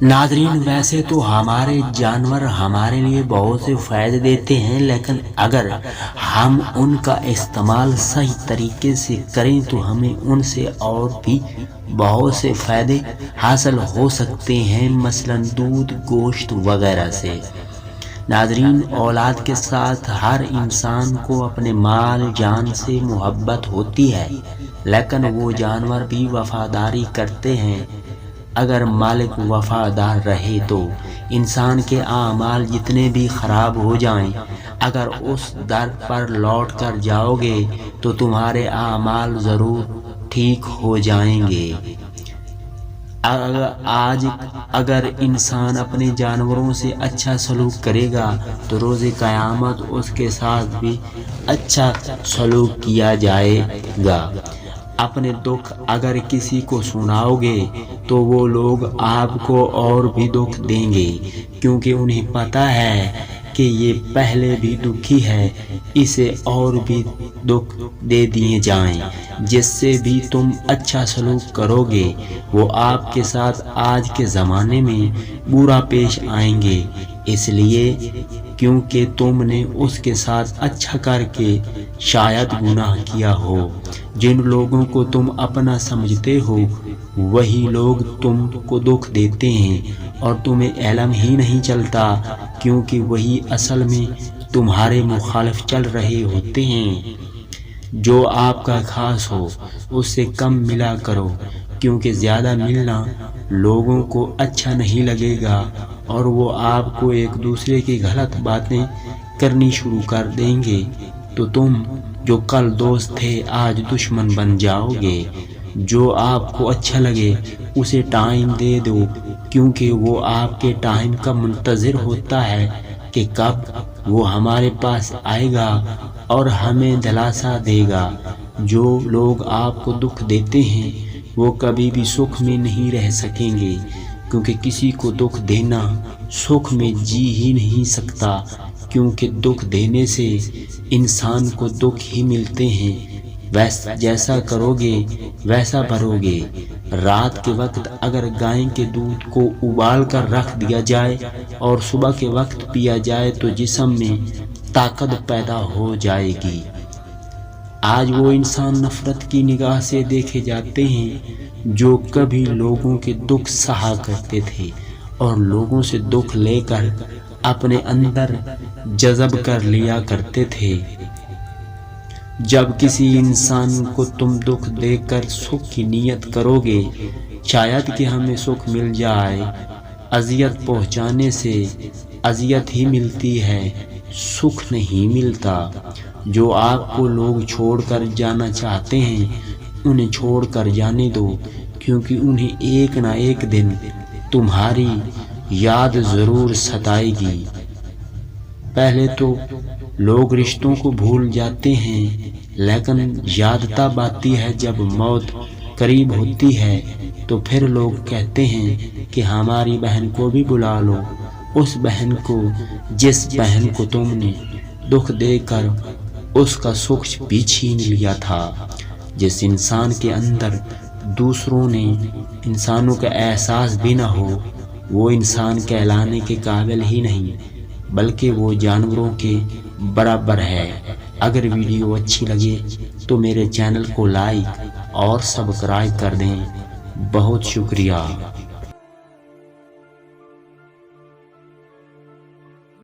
नाज़रीन, वैसे तो हमारे जानवर हमारे लिए बहुत से फ़ायदे देते हैं, लेकिन अगर हम उनका इस्तेमाल सही तरीके से करें तो हमें उनसे और भी बहुत से फ़ायदे हासिल हो सकते हैं, मसलन दूध, गोश्त वगैरह से। नाज़रीन, औलाद के साथ हर इंसान को अपने माल जान से मोहब्बत होती है, लेकिन वो जानवर भी वफ़ादारी करते हैं। अगर मालिक वफ़ादार रहे तो इंसान के आमाल जितने भी ख़राब हो जाएं, अगर उस दर पर लौट कर जाओगे तो तुम्हारे आमाल ज़रूर ठीक हो जाएंगे। अगर इंसान अपने जानवरों से अच्छा सलूक करेगा तो रोज़े क़यामत उसके साथ भी अच्छा सलूक किया जाएगा। अपने दुख अगर किसी को सुनाओगे तो वो लोग आपको और भी दुख देंगे, क्योंकि उन्हें पता है कि ये पहले भी दुखी है, इसे और भी दुख दे दिए जाएं। जिससे भी तुम अच्छा सलूक करोगे वो आपके साथ आज के ज़माने में बुरा पेश आएंगे, इसलिए क्योंकि तुमने उसके साथ अच्छा करके शायद गुनाह किया हो। जिन लोगों को तुम अपना समझते हो वही लोग तुमको दुख देते हैं और तुम्हें इल्म ही नहीं चलता, क्योंकि वही असल में तुम्हारे मुखालिफ चल रहे होते हैं। जो आपका खास हो उससे कम मिला करो, क्योंकि ज़्यादा मिलना लोगों को अच्छा नहीं लगेगा और वो आपको एक दूसरे की गलत बातें करनी शुरू कर देंगे, तो तुम जो कल दोस्त थे आज दुश्मन बन जाओगे। जो आपको अच्छा लगे उसे टाइम दे दो, क्योंकि वो आपके टाइम का मुंतज़िर होता है कि कब वो हमारे पास आएगा और हमें दिलासा देगा। जो लोग आपको दुख देते हैं वो कभी भी सुख में नहीं रह सकेंगे, क्योंकि किसी को दुख देना सुख में जी ही नहीं सकता, क्योंकि दुख देने से इंसान को दुख ही मिलते हैं। वैसा जैसा करोगे वैसा भरोगे। रात के वक्त अगर गाय के दूध को उबाल कर रख दिया जाए और सुबह के वक्त पिया जाए तो जिस्म में ताकत पैदा हो जाएगी। आज वो इंसान नफ़रत की निगाह से देखे जाते हैं जो कभी लोगों के दुख सहा करते थे और लोगों से दुख लेकर अपने अंदर जज़ब कर लिया करते थे। जब किसी इंसान को तुम दुख देकर सुख की नीयत करोगे, शायद कि हमें सुख मिल जाए, अज़ियत पहुँचाने से अज़ियत ही मिलती है, सुख नहीं मिलता। जो आपको लोग छोड़कर जाना चाहते हैं उन्हें छोड़कर जाने दो, क्योंकि उन्हें एक ना एक दिन तुम्हारी याद ज़रूर सताएगी। पहले तो लोग रिश्तों को भूल जाते हैं, लेकिन याद तब आती है जब मौत करीब होती है, तो फिर लोग कहते हैं कि हमारी बहन को भी बुला लो, उस बहन को जिस बहन को तुमने दुख देकर उसका सुख भी छीन लिया था। जिस इंसान के अंदर दूसरों ने इंसानों का एहसास भी ना हो वो इंसान कहलाने के काबिल ही नहीं, बल्कि वो जानवरों के बराबर है। अगर वीडियो अच्छी लगे तो मेरे चैनल को लाइक और सब्सक्राइब कर दें। बहुत शुक्रिया।